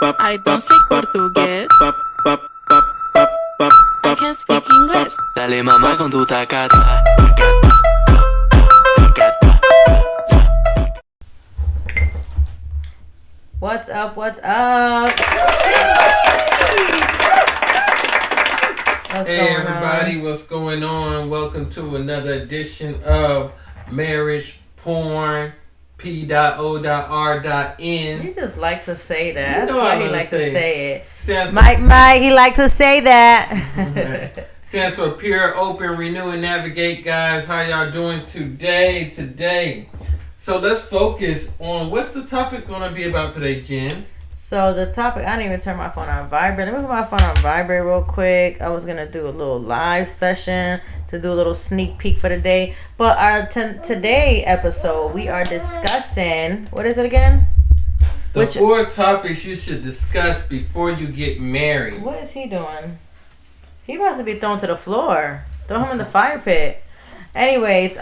I don't speak portugués. I can speak English. Dale mamá con tu tacata. What's up? What's up? Hey everybody, what's going on? Welcome to another edition of Marriage Porn P.O.R.N. You just like to say that. That's You know why I'm he gonna like to say it. Stands for, Mike, he like to say that. stands for Pure, Open, Renew, and Navigate, guys. How y'all doing today? So let's focus on what's the topic going to be about today, Jen? So the topic, I didn't even turn my phone on vibrate. Let me put my phone on vibrate real quick. I was gonna do a little live session to do a little sneak peek for the day. But our today episode, we are discussing, what is it again? The 4 topics you should discuss before you get married. What is he doing? He about to be thrown to the floor. Throw him in the fire pit. Anyways,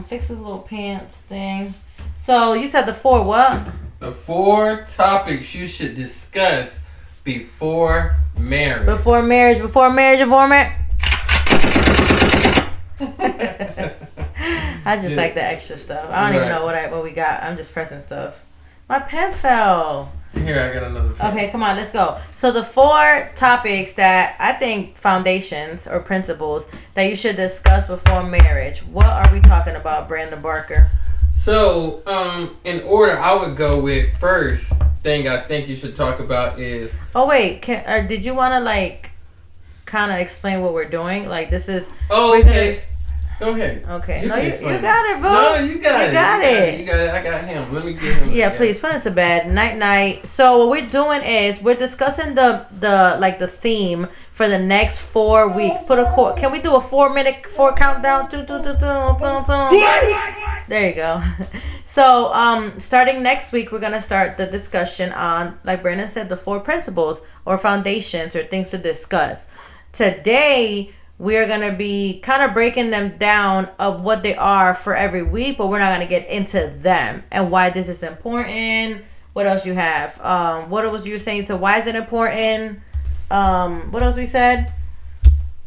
fix his little pants thing. So you said the 4 what? The 4 topics you should discuss before marriage. Before marriage. I just like the extra stuff. I don't even know what we got. I'm just pressing stuff. My pen fell. Here, I got another pen. Okay, come on, let's go. So the 4 topics that I think foundations or principles that you should discuss before marriage. What are we talking about, Brandon Barker? So, in order, I would go with first thing I think you should talk about is... Oh, wait. Did you want to, kind of explain what we're doing? This is... Oh, okay. Go ahead. Okay. You No, you explain. got it, bro. No, you got it. You got it. I got him. Let me get him. Yeah, please put it to bed. Night. So what we're doing is we're discussing the theme for the next 4 weeks. Can we do a 4-minute countdown? There you go. So starting next week, we're gonna start the discussion on, like Brandon said, the 4 principles or foundations or things to discuss. Today, we're going to be kind of breaking them down of what they are for every week, but we're not going to get into them and why this is important. What else you have? What else you were saying? So why is it important? What else we said?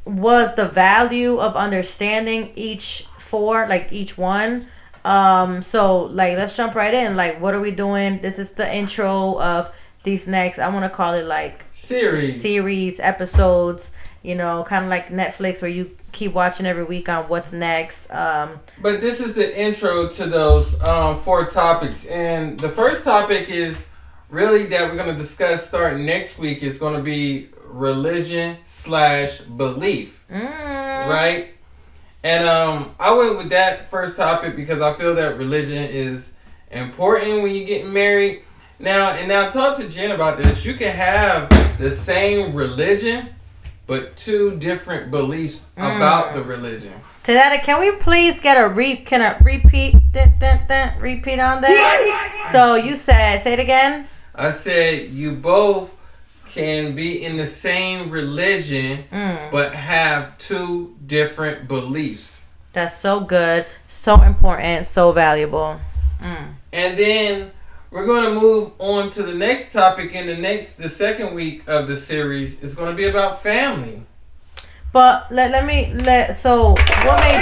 Was the value of understanding each 4, each one. So let's jump right in. What are we doing? This is the intro of these next, I want to call it series, episodes. Kind of like Netflix where you keep watching every week on what's next. But this is the intro to those 4 topics. And the first topic is really that we're going to discuss starting next week is going to be religion/belief. Right? And I went with that first topic because I feel that religion is important when you're getting married. Now, talk to Jen about this. You can have the same religion, but 2 different beliefs about the religion. To that, can we please get a repeat on that? So you said, say it again. I said you both can be in the same religion, but have 2 different beliefs. That's so good, so important, so valuable. And then we're going to move on to the next topic in the second week of the series. It's going to be about family. But so what made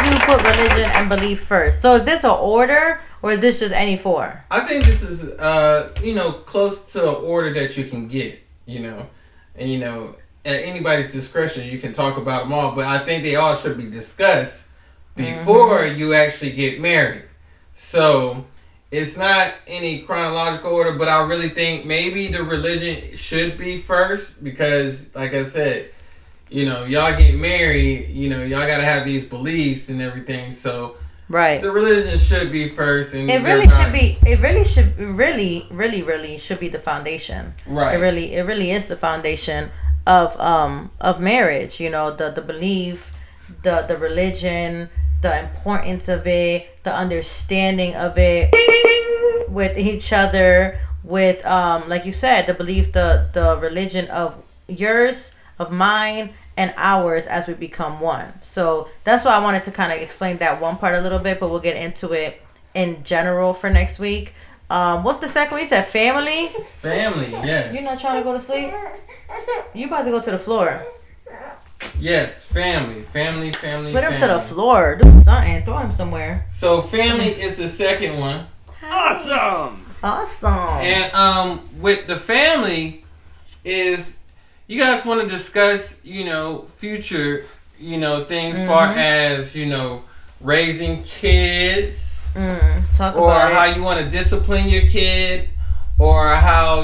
you put religion and belief first? So is this an order or is this just any 4? I think this is close to an order that you can get, and at anybody's discretion you can talk about them all, but I think they all should be discussed before you actually get married. So it's not any chronological order, but I really think maybe the religion should be first because, like I said, y'all get married, y'all got to have these beliefs and everything. So right, the religion should be first, and it really should be the foundation. Right, it really is the foundation of marriage. The belief, the religion, the importance of it, the understanding of it with each other, with like you said, the belief, the religion of yours, of mine, and ours as we become one. So that's why I wanted to kind of explain that one part a little bit, but we'll get into it in general for next week. What's the second one? You said family? Family, yes. You're not trying to go to sleep? You about to go to the floor. Yes, family. Put him to the floor. Do something. Throw him somewhere. So family is the second one. Awesome. And with the family is you guys want to discuss, future, things far as, raising kids. Talk or about how it. you want to discipline your kid, or how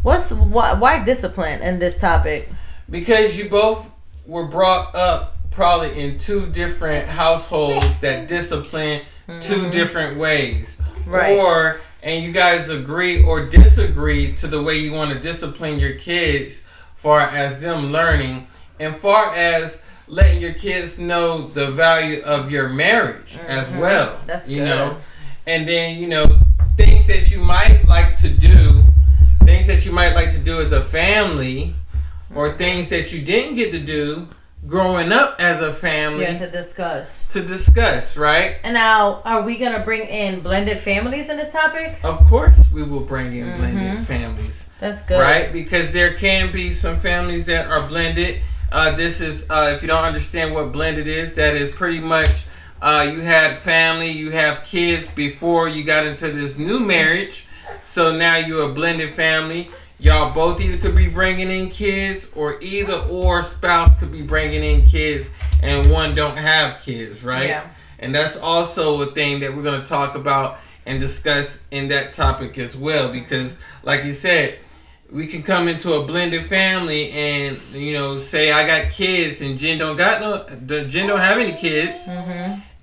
why discipline in this topic? Because you both were brought up probably in two different households that discipline two different ways, Right. And you guys agree or disagree to the way you want to discipline your kids, far as them learning, and far as letting your kids know the value of your marriage as well. That's good. good. And then, things that you might like to do as a family, or things that you didn't get to do growing up as a family. Yeah, to discuss, right? And now, are we going to bring in blended families in this topic? Of course we will bring in blended families. That's good. Right? Because there can be some families that are blended. This is, if you don't understand what blended is, that is pretty much you had family, you have kids before you got into this new marriage. So now you're a blended family. Y'all both either could be bringing in kids, or either or spouse could be bringing in kids, and one don't have kids, right? Yeah. And that's also a thing that we're going to talk about and discuss in that topic as well. Because, like you said, we can come into a blended family and, say I got kids and Jen don't have any kids.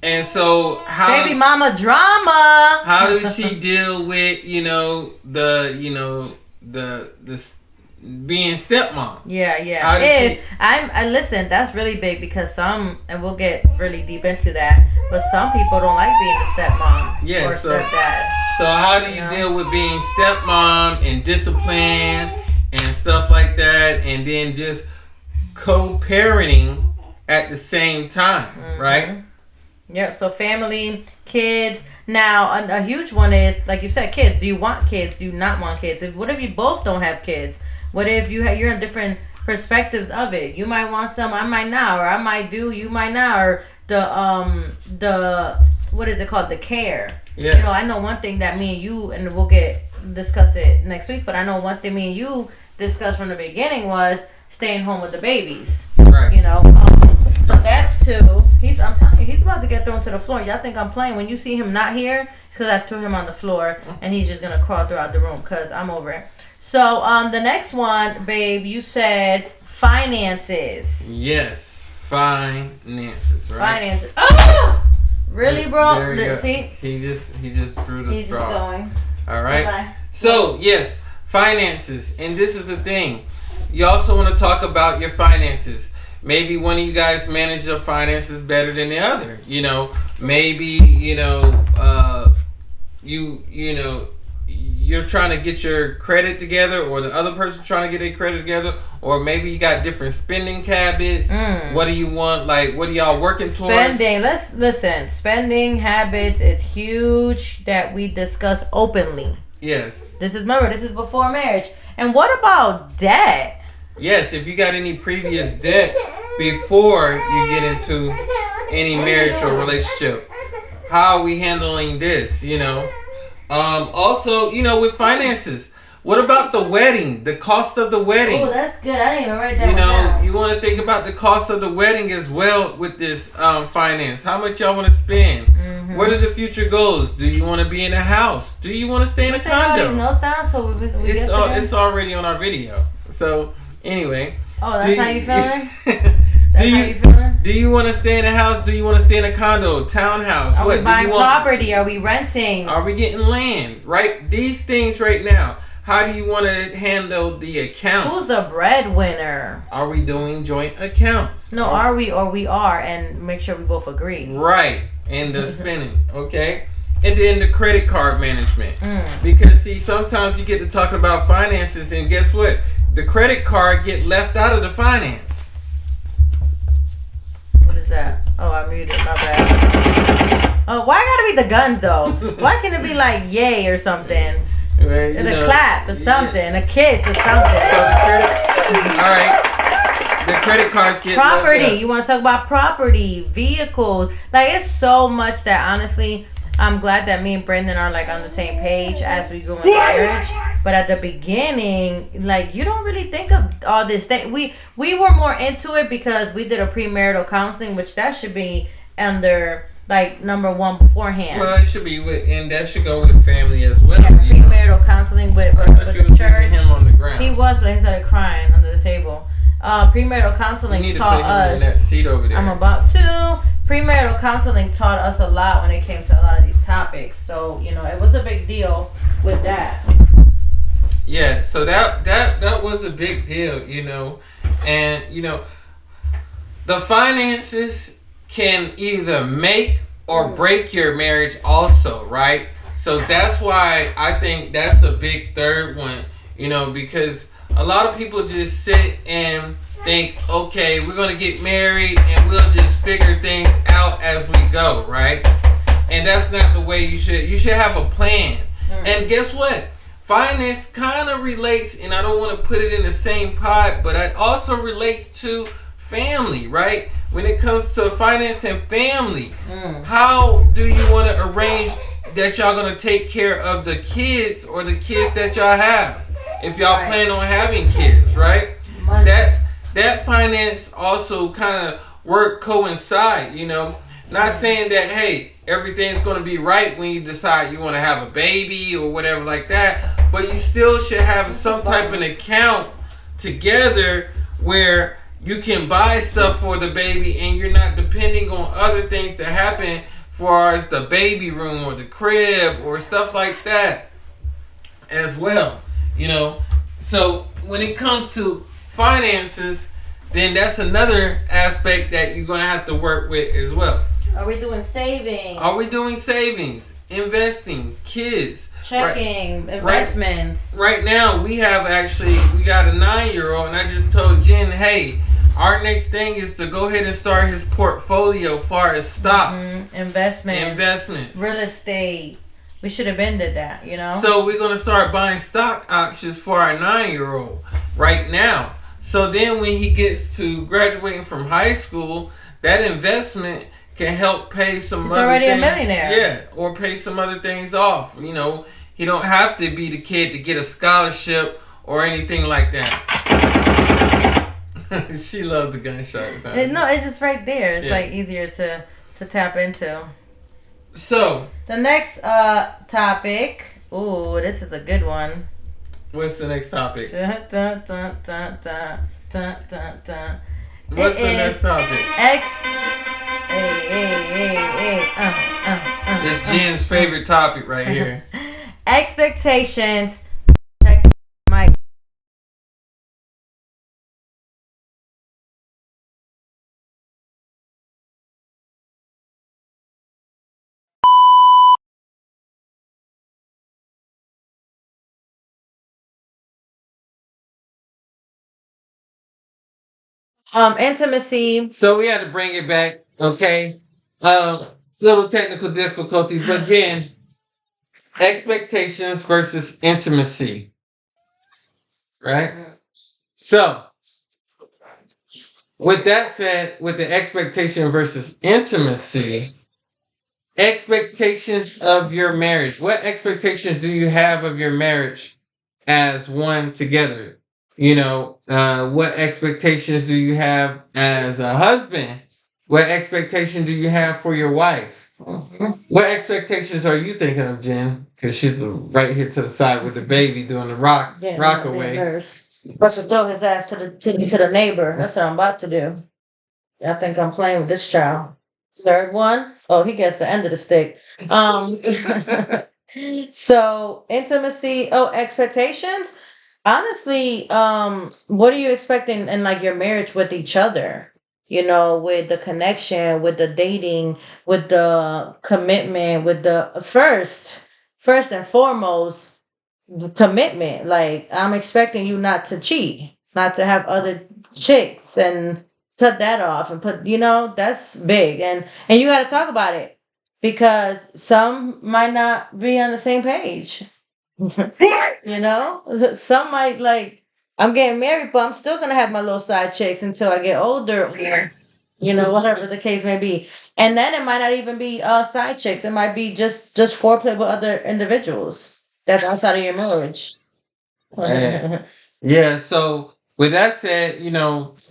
And so how baby mama drama. How does she deal with, the being stepmom? Yeah. How does I listen, that's really big because and we'll get really deep into that, but some people don't like being a stepmom or stepdad. So how do you deal with being stepmom and discipline and stuff like that, and then just co-parenting at the same time, right? Yeah, so family, kids. Now, a huge one is, like you said, kids. Do you want kids? Do you not want kids? What if you both don't have kids? What if you're in different perspectives of it? You might want some, I might not, or I might do, you might not, or the what is it called? The care. Yeah. I know one thing that me and you, and we'll discuss it next week, but I know one thing me and you discussed from the beginning was staying home with the babies. Right. So that's two. I'm telling you, he's about to get thrown to the floor. Y'all think I'm playing. When you see him not here, it's because I threw him on the floor, and he's just going to crawl throughout the room because I'm over it. So the next one, babe, you said finances. Yes, finances, right? Finances. Oh! Really, bro? There you go. See? He just drew the He's straw. just going. All right. Bye-bye. So, yes, finances. And this is the thing. You also want to talk about your finances. Maybe one of you guys manage your finances better than the other. Maybe, you're trying to get your credit together, or the other person's trying to get their credit together, or maybe you got different spending habits. What do you want? Like, what are y'all working towards? Spending. Let's listen. Spending habits is huge that we discuss openly. Yes. This is before marriage. And what about debt? Yes, if you got any previous debt before you get into any marriage or relationship, how are we handling this? Also, with finances, what about the wedding? The cost of the wedding. Oh, that's good. I didn't even write that one down. You want to think about the cost of the wedding as well with this finance. How much y'all want to spend? What are the future goals? Do you want to be in a house? Do you want to stay in a condo? All these notes down so we get to them? It's already on our video. So anyway. Oh, that's how you feeling? How you feeling? Do you want to stay in a house? Do you want to stay in a condo, townhouse? Are we buying property? Are we renting? Are we getting land? Right? These things right now. How do you want to handle the accounts? Who's a breadwinner? Are we doing joint accounts? No, are we or we are, and make sure we both agree. Right. And the spending, okay? And then the credit card management. Because, see, sometimes you get to talking about finances, and guess what? The credit card get left out of the finance. What is that? Oh, I muted. My bad. Why gotta be the guns though? Why can't it be like yay or something? Right, And a clap or something, a kiss or something. So the credit, all right, the credit cards get Property. left out. You want to talk about property, vehicles. Like, it's so much that honestly, I'm glad that me and Brendan are like on the same page as we grow in marriage. But at the beginning, like, you don't really think of all this thing. We were more into it because we did a premarital counseling, which that should be under like number one beforehand. Well, it should be with, and that should go with family as well. Yeah, you know. premarital counseling with I thought you the was church. leaving him on the ground. He was, but he started crying under the table. Premarital You counseling need to taught put him in that us. seat over there. I'm about to. Premarital counseling taught us a lot when it came to a lot of these topics. So, you know, it was a big deal with that. Yeah, so that was a big deal, you know. And, you know, the finances can either make or break your marriage also, right? So that's why I think that's a big third one, you know, because a lot of people just sit and think, okay, we're going to get married and we'll just figure things out as we go, right? And that's not the way you should have a plan. And guess what? Finance kind of relates, and I don't want to put it in the same pot, but it also relates to family, right? When it comes to finance and family, how do you want to arrange that y'all going to take care of the kids or the kids that y'all have? If y'all plan on having kids, right? Money. That finance also kind of coincide, you know. Not saying that, hey, everything's going to be right when you decide you want to have a baby or whatever like that, but you still should have some type of account together where you can buy stuff for the baby and you're not depending on other things to happen far as the baby room or the crib or stuff like that as well, you know. So when it comes to finances, then that's another aspect that you're going to have to work with as well. Are we doing savings? Are we doing savings, investing, kids? Checking, investments. Right now, we got a 9-year-old, and I just told Jen, hey, our next thing is to go ahead and start his portfolio far as stocks. Investments. Real estate. We should have been did that, you know? So we're going to start buying stock options for our 9-year-old right now. So then when he gets to graduating from high school, that investment can help pay some He's other already things. a millionaire. Yeah, or pay some other things off. You know, he don't have to be the kid to get a scholarship or anything like that. She loves the gunshots. No, it's just right there. It's Yeah. like easier to tap into. So The next topic. Ooh, this is a good one. what's the next topic? Dun, dun, dun, dun, dun, dun, dun, dun. What's It the is next topic? It's Jen's favorite topic right here. Expectations. Check mic. Intimacy. So we had to bring it back, okay? Little technical difficulties, but again, expectations versus intimacy, right? So, with that said, with the expectation versus intimacy, expectations of your marriage. What expectations do you have of your marriage as one together? You know, what expectations do you have as a husband? What expectation do you have for your wife? What expectations are you thinking of, Jen? Because she's right here to the side with the baby doing the rock away. About to throw his ass to the neighbor. That's what I'm about to do. I think I'm playing with this child. Third one. Oh, he gets the end of the stick. So intimacy. Oh, expectations. Honestly, what are you expecting in like your marriage with each other? You know, with the connection, with the dating, with the commitment, with the first and foremost, the commitment. Like, I'm expecting you not to cheat, not to have other chicks and cut that off and put, you know, that's big. And you got to talk about it. because some might not be on the same page. You know, some might like, I'm getting married, but I'm still gonna have my little side chicks until I get older, or whatever the case may be. And then it might not even be side chicks. It might be just foreplay with other individuals that's outside of your marriage. And yeah, so with that said,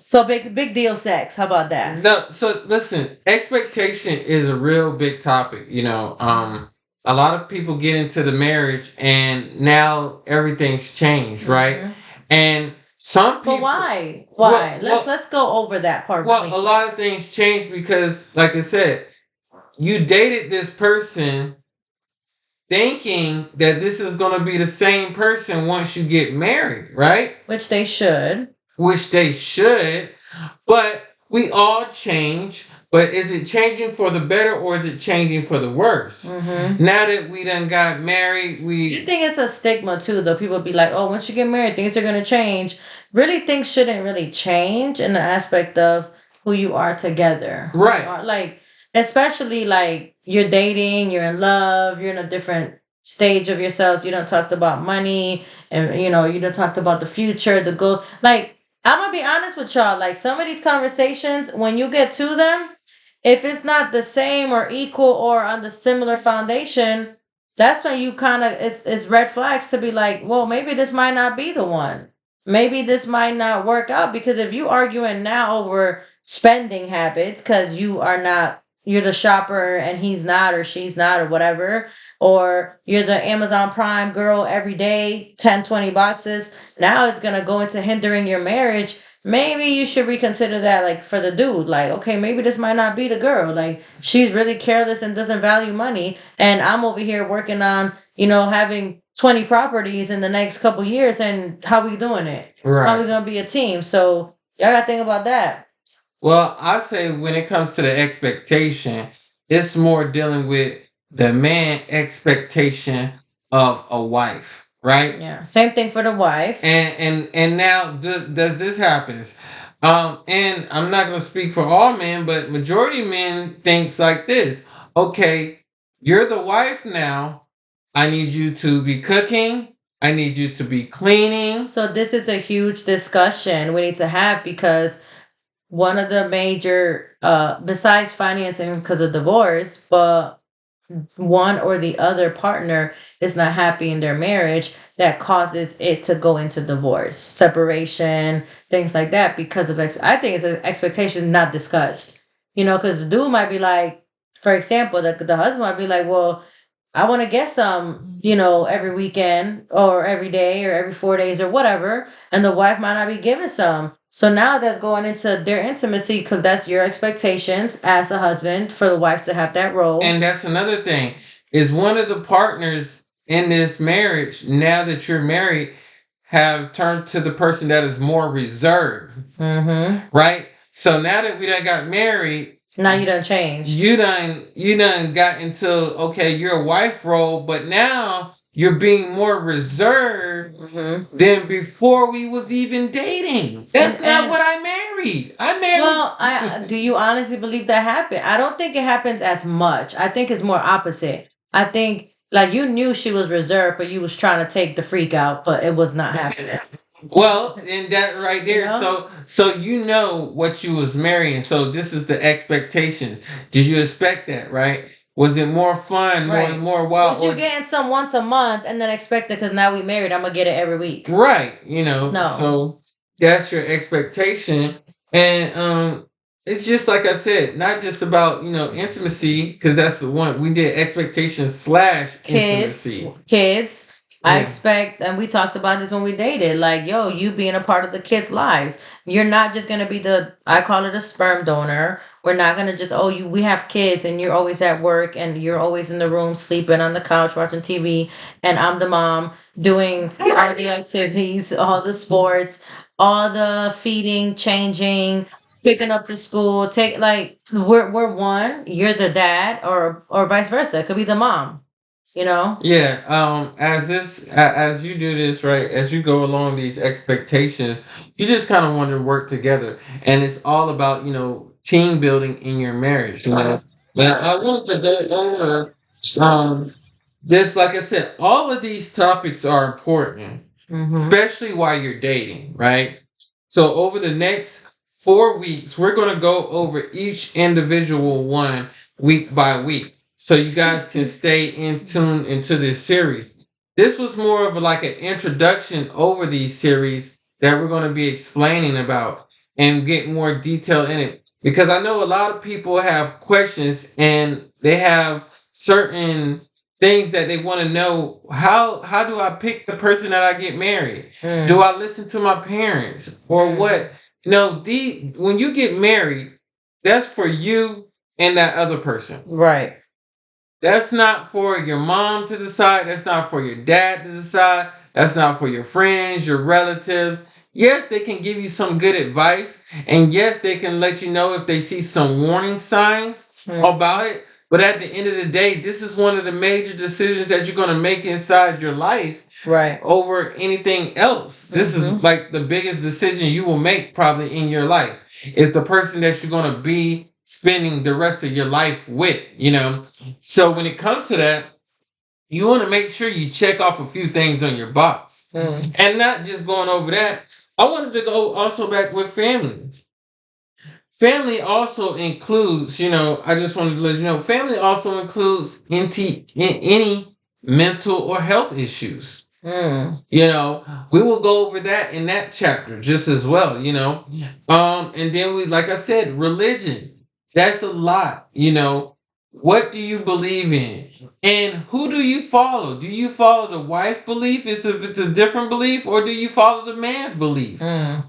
So big deal sex. How about that? no, so listen, expectation is a real big topic, a lot of people get into the marriage and now everything's changed, right? Mhm. And some people, But why? well, Why? Let's well, let's go over that part. well, a lot of things changed because, like I said, you dated this person thinking that this is going to be the same person once you get married, right? Which they should. Which they should, but we all change. But is it changing for the better or is it changing for the worse? Mm-hmm. Now that we done got married, You think it's a stigma too, though? People be like, "Oh, once you get married, things are gonna change." Really, things shouldn't really change in the aspect of who you are together. Who you right, are, like, especially like you're dating, you're in love, you're in a different stage of yourselves. You don't talked about money, and you don't talked about the future, the goal. Like, I'm gonna be honest with y'all. Like, some of these conversations, when you get to them, if it's not the same or equal or on the similar foundation, that's when you kind of, it's red flags to be like, well, maybe this might not be the one. Maybe this might not work out, because if you arguing now over spending habits because you're the shopper and he's not, or she's not, or whatever, or you're the Amazon Prime girl every day, 10, 20 boxes, now it's going to go into hindering your marriage. Maybe you should reconsider that, like, for the dude. Like, okay, maybe this might not be the girl. Like, she's really careless and doesn't value money, and I'm over here working on, having 20 properties in the next couple years, and how we doing it? How we right. gonna be a team? So y'all gotta think about that. Well, I say when it comes to the expectation, it's more dealing with the man expectation of a wife, right? Yeah. Same thing for the wife. And now does this happens? And I'm not gonna speak for all men, but majority of men thinks like this. Okay, you're the wife now. I need you to be cooking. I need you to be cleaning. So this is a huge discussion we need to have, because one of the major, besides financing because of divorce, but one or the other partner is not happy in their marriage, that causes it to go into divorce, separation, things like that, because of I think it's an expectation not discussed. Because the dude might be like, for example, the husband might be like, well, I want to get some, every weekend or every day or every 4 days or whatever. And the wife might not be giving some. So now that's going into their intimacy, because that's your expectations as a husband for the wife to have that role. And that's another thing. Is one of the partners in this marriage, now that you're married, have turned to the person that is more reserved, Mm-hmm. right? So now that we done got married, Now you done changed. you done got into, okay, you're a wife role, but now you're being more reserved Mm-hmm. than before we was even dating. That's not And what I married. I married. well, do you honestly believe that happened? I don't think it happens as much. I think it's more opposite. I think, like, you knew she was reserved, but you was trying to take the freak out, but it was not happening. Well, and that right You there. know? So you know what you was marrying. So this is the expectations. Did you expect that, right? Was it more fun, Right. more wild, Was you getting some once a month and then expect it because now we married, I'm gonna get it every week? right? No. So that's your expectation, and it's just like I said, not just about intimacy, because that's the one we did expectation slash Kids, intimacy. kids. I Yeah. expect, and we talked about this when we dated, like, yo, you being a part of the kids' lives. You're not just gonna be I call it a sperm donor. We're not gonna just, oh, we have kids and you're always at work and you're always in the room sleeping on the couch watching TV, and I'm the mom doing all the activities, all the sports, all the feeding, changing, picking up to school, take, like, we're one, you're the dad, or vice versa. It could be the mom, you know? Yeah, as you do this, right, as you go along these expectations, you just kind of want to work together, and it's all about team building in your marriage. Now, I want to go over this, like I said, all of these topics are important, especially while you're dating, right? So, over the next 4 weeks, we're going to go over each individual one week by week. So, you guys can stay in tune into this series. This was more of like an introduction over these series that we're going to be explaining about and get more detail in it. Because I know a lot of people have questions and they have certain things that they want to know. How do I pick the person that I get married? Do I listen to my parents or what? No, when you get married, that's for you and that other person. Right. That's not for your mom to decide. That's not for your dad to decide. That's not for your friends, your relatives. Yes, they can give you some good advice. And yes, they can let you know if they see some warning signs about it. But at the end of the day, this is one of the major decisions that you're going to make inside your life. Right. Over anything else. This is like the biggest decision you will make probably in your life. Is the person that you're going to be spending the rest of your life with, So when it comes to that, you want to make sure you check off a few things on your box. And not just going over that. I wanted to go also back with family. Family also includes, I just wanted to let you know, family also includes any mental or health issues. We will go over that in that chapter just as well, and then like I said, religion. That's a lot, What do you believe in? And who do you follow? Do you follow the wife belief if it's a different belief, or do you follow the man's belief?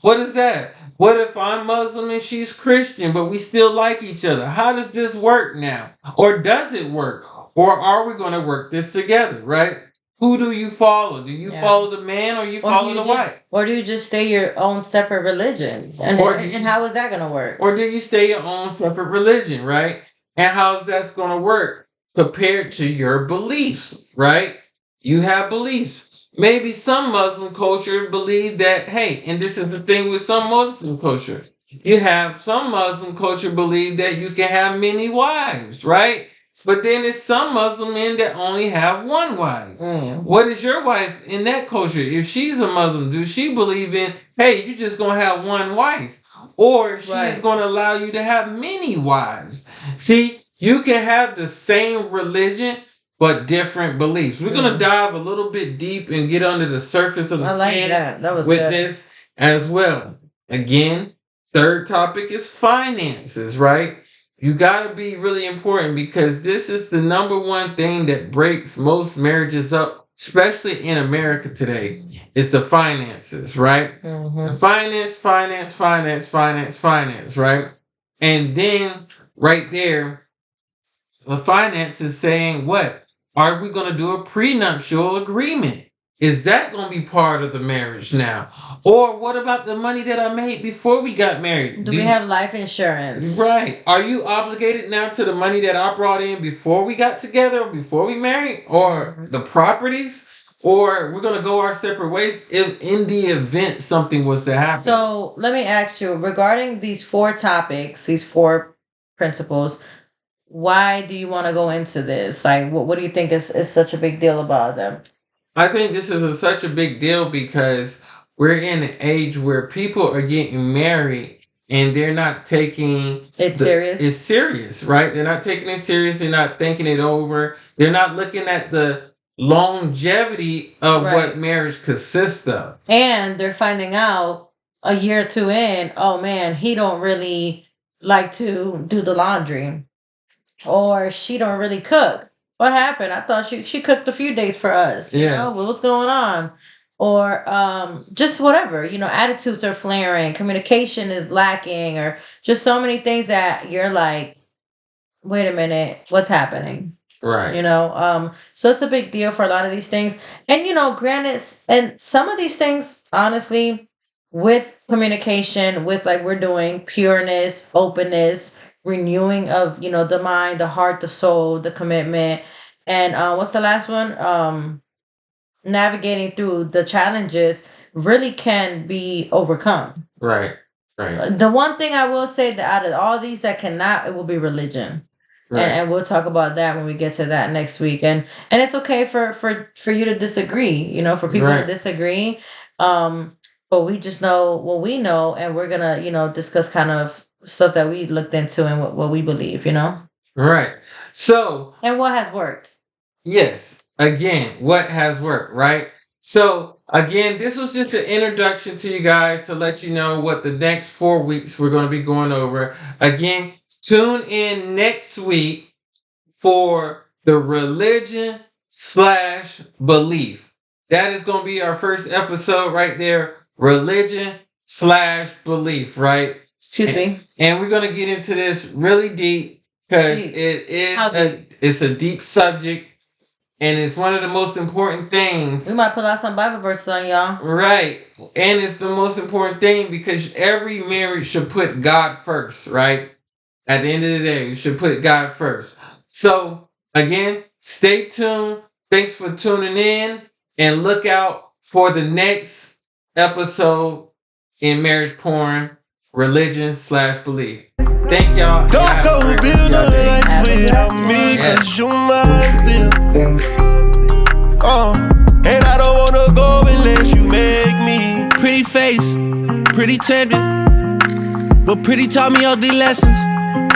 What is that? What if I'm Muslim and she's Christian, but we still like each other? How does this work now? Or does it work? Or are we going to work this together, right? Who do you follow? Do you follow the man or you follow the wife? Or do you just stay your own separate religions? And how is that going to work? Or do you stay your own separate religion, right? And how's that going to work compared to your beliefs, right? You have beliefs. Maybe some Muslim culture believe that, hey, and this is the thing with some Muslim culture. You have some Muslim culture believe that you can have many wives, right? But then there's some Muslim men that only have one wife. What is your wife in that culture? If she's a Muslim, does she believe in, hey, you're just going to have one wife? Or she's going to allow you to have many wives? See, you can have the same religion, but different beliefs. We're going to dive a little bit deep and get under the surface of the skin that was with good. This as well. Again, third topic is finances, right? You got to be really important because this is the number one thing that breaks most marriages up, especially in America today, is the finances, right? Finance, right? And then right there, the finance is saying what? Are we going to do a prenuptial agreement? Is that going to be part of the marriage now? Or what about the money that I made before we got married? Do we have life insurance? Right. Are you obligated now to the money that I brought in before we got together, before we married? Or the properties? Or we're going to go our separate ways if in the event something was to happen? So let me ask you, regarding these 4 topics, these 4 principles, why do you want to go into this? Like, what do you think is such a big deal about them? I think this is such a big deal because we're in an age where people are getting married and they're not taking it serious. It's serious, right? They're not taking it serious. They're not thinking it over. They're not looking at the longevity of what marriage consists of. And they're finding out a year or 2 in, oh man, he don't really like to do the laundry. Or she don't really cook. What happened? I thought she cooked a few days for us. You know, what's going on? Or just whatever, attitudes are flaring, communication is lacking, or just so many things that you're like, wait a minute, what's happening? Right. So it's a big deal for a lot of these things. And granted, and some of these things, honestly, with communication, with like we're doing pureness, openness, renewing of the mind, the heart, the soul, the commitment, and what's the last one? Navigating through the challenges really can be overcome. Right. The one thing I will say that out of all these that cannot, it will be religion. and we'll talk about that when we get to that next week. And it's okay for you to disagree, you know, for people to disagree. But we just know what we know, and we're gonna, you know, discuss kind of stuff that we looked into and what we believe, you know. Right. So. And what has worked. Yes. Again, what has worked, right? So, again, this was just an introduction to you guys to let you know what the next 4 weeks we're going to be going over. Again, tune in next week for the religion/belief. That is going to be our first episode right there. Religion/belief, right? Excuse me. And we're going to get into this really deep because it's a deep subject. And it's one of the most important things. We might pull out some Bible verses on y'all. Right. And it's the most important thing because every marriage should put God first, right? At the end of the day, you should put God first. So, again, stay tuned. Thanks for tuning in. And look out for the next episode in Marriage Porn, Religion/Belief. Thank y'all. Don't go build a life without me, cause you mine still. And I don't wanna go unless you make me. Pretty face, pretty tempting, but pretty taught me ugly lessons.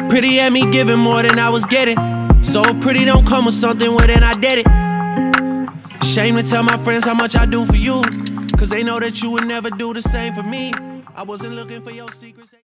Pretty had me giving more than I was getting. So if pretty don't come with something, well then I did it. Shame to tell my friends how much I do for you, cause they know that you would never do the same for me. I wasn't looking for your secrets.